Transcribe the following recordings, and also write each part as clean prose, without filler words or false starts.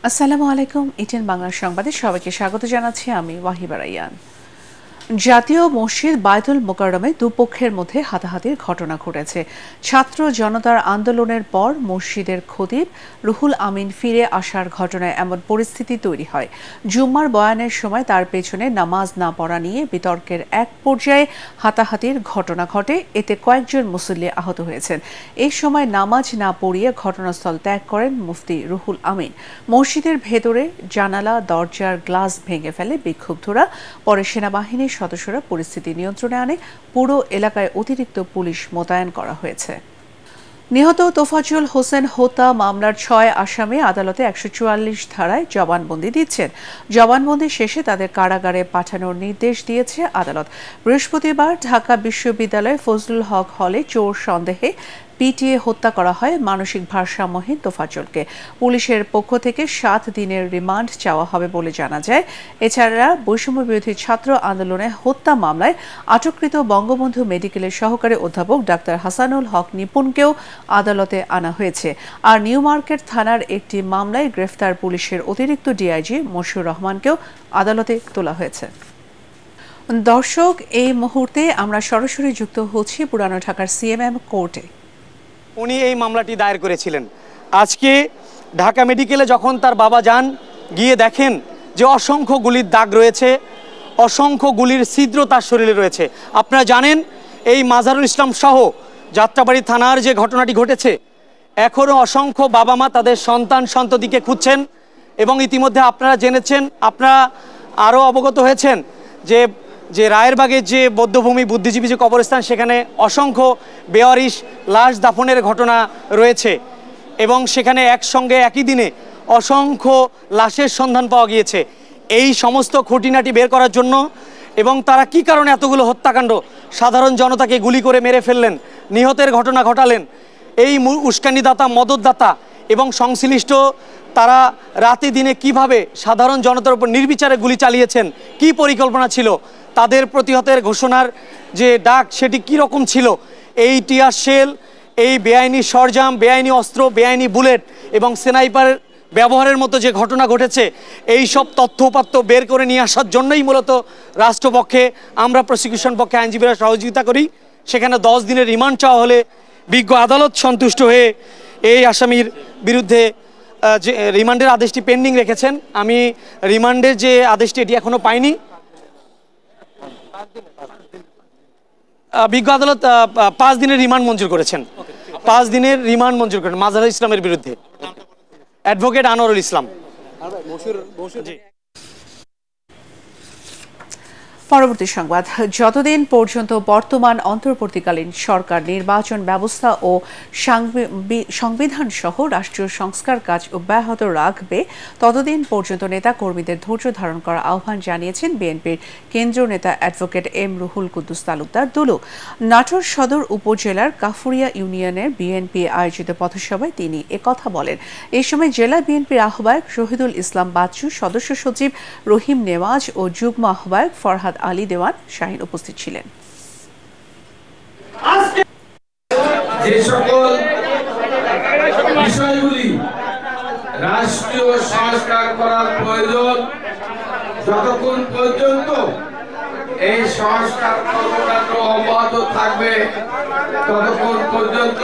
আসসালামু আলাইকুম। ইটিএন বাংলা সংবাদে সবাইকে স্বাগত জানাচ্ছি আমি ওয়াহিবা রাইয়ান। জাতীয় মসজিদ বায়তুল মোকাররমে দুপক্ষের মধ্যে হাতাহাতির ঘটনা ঘটেছে। ছাত্র জনতার আন্দোলনের পর মসজিদের খতিব রুহুল আমিন ফিরে আসার ঘটনায় এমন পরিস্থিতি তৈরি হয়। জুম্মার বয়ানের সময় তার পেছনে নামাজ না পড়া নিয়ে বিতর্কের এক পর্যায়ে হাতাহাতির ঘটনা ঘটে। এতে কয়েকজন মুসল্লি আহত হয়েছেন। এই সময় নামাজ না পড়িয়ে ঘটনাস্থল ত্যাগ করেন মুফতি রুহুল আমিন। মসজিদের ভেতরে জানালা দরজার গ্লাস ভেঙে ফেলে বিক্ষুব্ধরা। পরে সেনাবাহিনীর সদস্যরা পরিস্থিতি নিয়ন্ত্রণে আনে। পুরো এলাকায় অতিরিক্ত পুলিশ মোতায়েন করা হয়েছে। নিহত তোফাজ্জল হোসেন হত্যা মামলার ৬ আসামি আদালতে ১৪৪ ধারায় জবানবন্দি দিচ্ছেন। জবানবন্দি শেষে তাদের কারাগারে পাঠানোর নির্দেশ দিয়েছে আদালত। বৃহস্পতিবার ঢাকা বিশ্ববিদ্যালয় ফজলুল হক হলে চোর সন্দেহে পিটিয়ে হত্যা করা হয় মানসিক ভারসাম্যহীন তোফাজ্জলকে। পুলিশের পক্ষ থেকে ৭ দিনের রিমান্ড চাওয়া হবে বলে জানা যায়। এছাড়া বৈষম্য বিরোধী ছাত্র আন্দোলনে হত্যা মামলায় আটককৃত বঙ্গবন্ধু মেডিকেলের সহকারী অধ্যাপক ডাক্তার হাসানুল হক নিপুণকেও আদালতে আনা হয়েছে। আর নিউ মার্কেট থানার একটি মামলায় গ্রেফতার পুলিশের অতিরিক্ত ডিআইজি মশিউর রহমানকেও আদালতে তোলা হয়েছে। দর্শক, এই মুহূর্তে আমরা সরাসরি যুক্ত হচ্ছি পুরানো ঢাকার সিএমএম কোর্টে। উনি এই মামলাটি দায়ের করেছিলেন। আজকে ঢাকা মেডিকেলে যখন তার বাবা যান, গিয়ে দেখেন যে অসংখ্য গুলির দাগ রয়েছে, অসংখ্য গুলির ছিদ্র তার শরীরে রয়েছে। আপনারা জানেন এই মাজারুল ইসলাম সহ যাত্রাবাড়ি থানার যে ঘটনাটি ঘটেছে, এখনও অসংখ্য বাবা মা তাদের সন্ততিকে খুঁজছেন। এবং ইতিমধ্যে আপনারা জেনেছেন, আপনারা আরও অবগত হয়েছেন যে রায়েরবাগের যে বৌদ্ধভূমি বুদ্ধিজীবী যে কবরস্থান, সেখানে অসংখ্য বেওয়ারিশ লাশ দাফনের ঘটনা রয়েছে এবং সেখানে একসঙ্গে একই দিনে অসংখ্য লাশের সন্ধান পাওয়া গিয়েছে। এই সমস্ত খুঁটিনাটি বের করার জন্য এবং তারা কি কারণে এতগুলো হত্যাকাণ্ড, সাধারণ জনতাকে গুলি করে মেরে ফেললেন, নিহতের ঘটনা ঘটালেন, এই উস্কানিদাতা, মদতদাতা এবং সংশ্লিষ্ট তারা রাতে দিনে কিভাবে সাধারণ জনতার উপর নির্বিচারে গুলি চালিয়েছেন, কি পরিকল্পনা ছিল, তাদের প্রতিহতের ঘোষণার যে ডাক সেটি কী রকম ছিল, এই টিয়ার শেল, এই বেআইনি সরঞ্জাম, বেআইনি অস্ত্র, বেআইনি বুলেট এবং স্নাইপার ব্যবহারের মতো যে ঘটনা ঘটেছে, এই সব তথ্য উপাত্ত বের করে নিয়ে আসার জন্যই মূলত রাষ্ট্রপক্ষে, আমরা প্রসিকিউশন পক্ষে আইনজীবীরা সহযোগিতা করি। সেখানে 10 দিনের রিমান্ড চাওয়া হলে বিজ্ঞ আদালত সন্তুষ্ট হয়ে এই আসামির বিরুদ্ধে যে রিমান্ডের আদেশটি পেন্ডিং রেখেছেন। আমি রিমান্ডের যে আদেশটি এটি এখনও পাইনি। বিজ্ঞ আদালত 5 দিনের রিমান্ড মঞ্জুর করেছেন। 5 দিনের রিমান্ড মঞ্জুর করেন মাজারুল ইসলামের বিরুদ্ধে। অ্যাডভোকেট আনোয়ারুল ইসলাম। পরবর্তী সংবাদ। যতদিন পর্যন্ত বর্তমান অন্তর্বর্তীকালীন সরকার নির্বাচন ব্যবস্থা ও সংবিধান সহ রাষ্ট্রীয় সংস্কার কাজ অব্যাহত রাখবে, ততদিন পর্যন্ত নেতা কর্মীদের ধৈর্য ধারণ করার আহ্বান জানিয়েছেন বিএনপির কেন্দ্রীয় নেতা অ্যাডভোকেট এম রুহুল কুদ্দুস তালুকদার দুলু। নাটোর সদর উপজেলার কাফুরিয়া ইউনিয়নের বিএনপি আয়োজিত পথসভায় তিনি একথা বলেন। এই সময় জেলা বিএনপির আহ্বায়ক শহীদুল ইসলাম বাচ্চু, সদস্য সচিব রহিম নেওয়াজ ও যুগ্ম আহ্বায়ক ফরহাদ আলী দেওয়ান শাহীন উপস্থিত ছিলেন। যে সকল বিষয়গুলি রাষ্ট্রীয় সংস্কার করার প্রয়োজন, যতক্ষণ পর্যন্ত এই সংস্কার কর্মকাণ্ড অব্যাহত থাকবে, ততক্ষণ পর্যন্ত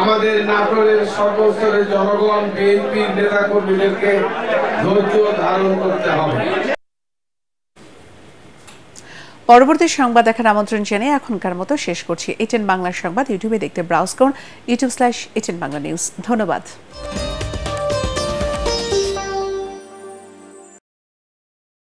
আমাদের নাটোরের সর্বস্তরের জনগণ, বিএনপির নেতা কর্মীদেরকে ধৈর্য ধারণ করতে হবে। পরবর্তী সংবাদ দেখার আমন্ত্রণ জানিয়ে এখনকার মতো শেষ করছি। এটিএন বাংলা সংবাদ ইউটিউবে দেখতে ব্রাউজ করুন youtube/এটিএন বাংলা নিউজ। ধন্যবাদ।